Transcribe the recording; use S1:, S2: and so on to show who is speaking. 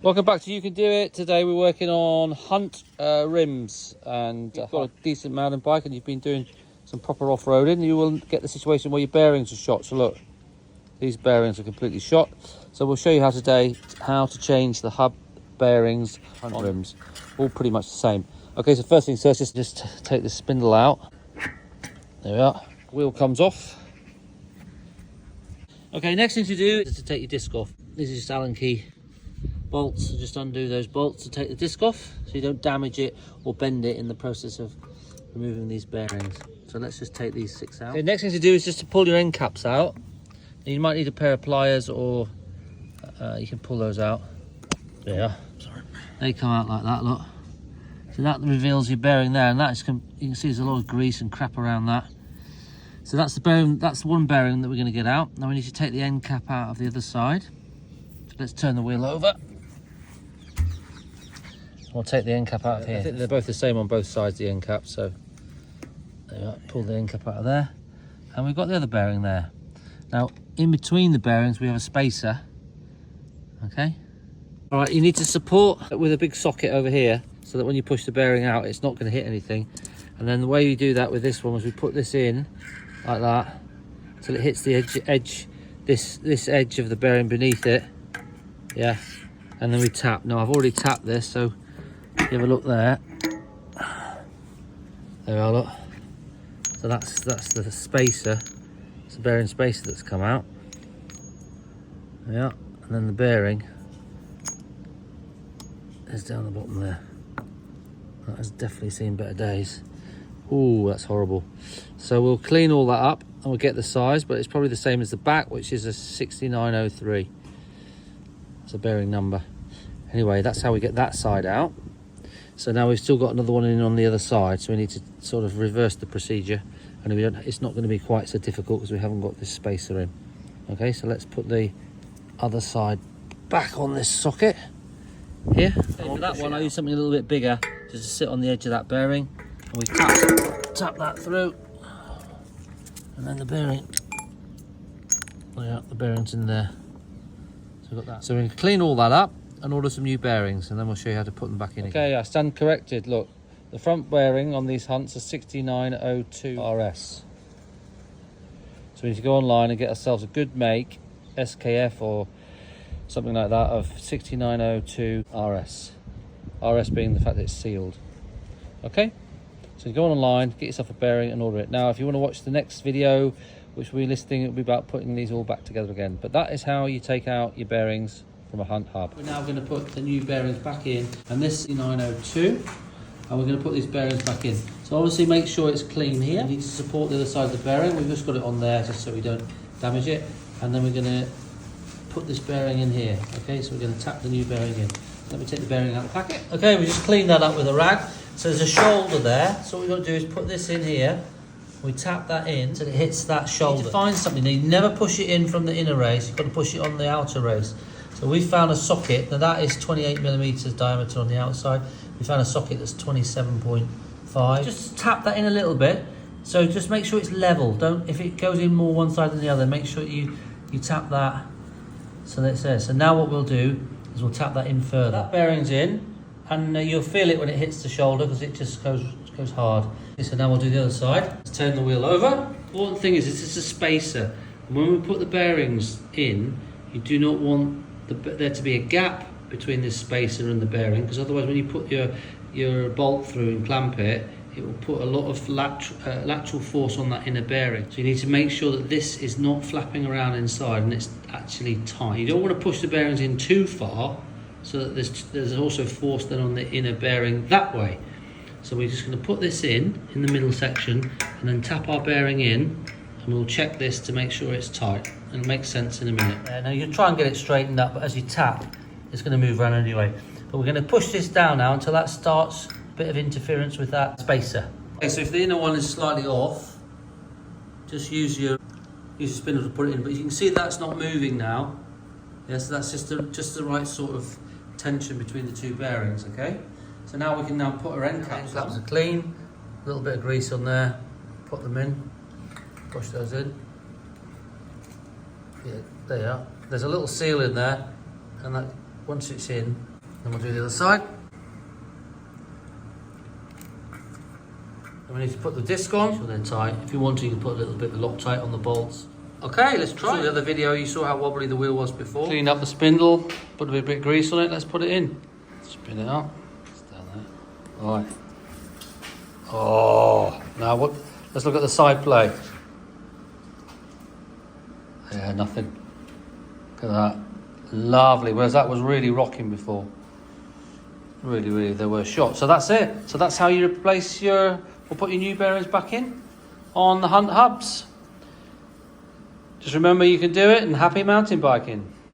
S1: Welcome back to You Can Do It. Today we're working on Hunt rims, and you've got a decent mountain bike and you've been doing some proper off-roading. You will get the situation where your bearings are shot. So look, these bearings are completely shot. So we'll show you how today how to change the hub bearings on rims. All pretty much the same. Okay, so first things first, just take the spindle out. There we are. Wheel comes off. Okay, next thing to do is to take your disc off. This is just Allen key bolts, so just undo those bolts to take the disc off so you don't damage it or bend it in the process of removing these bearings. So let's just take these 6 out. Okay, next thing to do is just to pull your end caps out. You might need a pair of pliers, or you can pull those out. There you are. Sorry. They come out like that, look. So that reveals your bearing there, and that's, you can see there's a lot of grease and crap around that. So that's the bearing, that's one bearing that we're going to get out. Now we need to take the end cap out of the other side. So let's turn the wheel over. We'll take the end cap out of here. I think they're both the same on both sides, the end cap. So there you are, pull the end cap out of there. And we've got the other bearing there. Now, in between the bearings, we have a spacer. Okay. All right, you need to support with a big socket over here so that when you push the bearing out, it's not going to hit anything. And then the way you do that with this one is we put this in like that till it hits the edge, this edge of the bearing beneath it. Yeah. And then we tap. Now, I've already tapped this, so if you have a look there. There we are, look. So that's the spacer. It's the bearing spacer that's come out. Yeah, and then the bearing is down the bottom there. That has definitely seen better days. Ooh, that's horrible. So we'll clean all that up and we'll get the size, but it's probably the same as the back, which is a 6903. It's a bearing number. Anyway, that's how we get that side out. So now we've still got another one in on the other side, so we need to sort of reverse the procedure, and it's not going to be quite so difficult because we haven't got this spacer in. Okay, so let's put the other side back on this socket here. Okay, for that one I use something a little bit bigger just to sit on the edge of that bearing, and we tap that through, and then the bearing, yeah, the bearing's in there. So we've got that. So we can clean all that up and order some new bearings, and then we'll show you how to put them back in. Okay, I stand corrected. Look, the front bearing on these Hunts are 6902 RS. So we need to go online and get ourselves a good make SKF or something like that of 6902 RS. RS being the fact that it's sealed. Okay, so you go online, get yourself a bearing and order it. Now, if you want to watch the next video, which we're listing, it'll be about putting these all back together again. But that is how you take out your bearings from a Hunt hub. We're now going to put the new bearings back in, and this is 902, and we're going to put these bearings back in. So obviously make sure it's clean here. You need to support the other side of the bearing. We've just got it on there just so we don't damage it, and then we're going to put this bearing in here. Okay, so we're going to tap the new bearing in. Let me take the bearing out of the packet. Okay, we just cleaned that up with a rag. So there's a shoulder there, so what we've got to do is put this in here. We tap that in so it hits that shoulder. You need to find something. Now, you never push it in from the inner race, you've got to push it on the outer race. So we found a socket, now that is 28mm diameter on the outside. We found a socket that's 27.5. Just tap that in a little bit. So just make sure it's level. Don't, if it goes in more one side than the other, make sure you tap that so that it's there. So now what we'll do is we'll tap that in further. That bearing's in, and you'll feel it when it hits the shoulder because it just goes hard. Okay, so now we'll do the other side. Let's turn the wheel over. The important thing is this is a spacer. And when we put the bearings in, you do not want there to be a gap between this spacer and the bearing, because otherwise when you put your bolt through and clamp it, it will put a lot of lateral force on that inner bearing. So you need to make sure that this is not flapping around inside and it's actually tight. You don't want to push the bearings in too far so that there's also force then on the inner bearing that way. So we're just going to put this in the middle section and then tap our bearing in, and we'll check this to make sure it's tight. It'll make sense in a minute. Now you try and get it straightened up, but as you tap, it's going to move around anyway. But we're going to push this down now until that starts a bit of interference with that spacer. Okay, so if the inner one is slightly off, just use your spindle to put it in. But you can see that's not moving now. Yes, that's just the right sort of tension between the two bearings. Okay. So now we can put our end caps on. Caps are clean. A little bit of grease on there. Put them in. Push those in. Yeah, there you are. There's a little seal in there, and that once it's in, Then we'll do the other side. Then we need to put the disc on, so they're tight. If you want to, you can put a little bit of Loctite on the bolts. Okay, let's try. The other video, you saw how wobbly the wheel was before. Clean up the spindle, put a bit of grease on it, let's put it in. Spin it up. It's down there. Alright. Oh, now what? Let's look at the side plate. Yeah, nothing. Look at that. Lovely, whereas that was really rocking before. Really, there were shots. So that's it. So that's how you replace or put your new bearings back in on the Hunt hubs. Just remember you can do it, and happy mountain biking.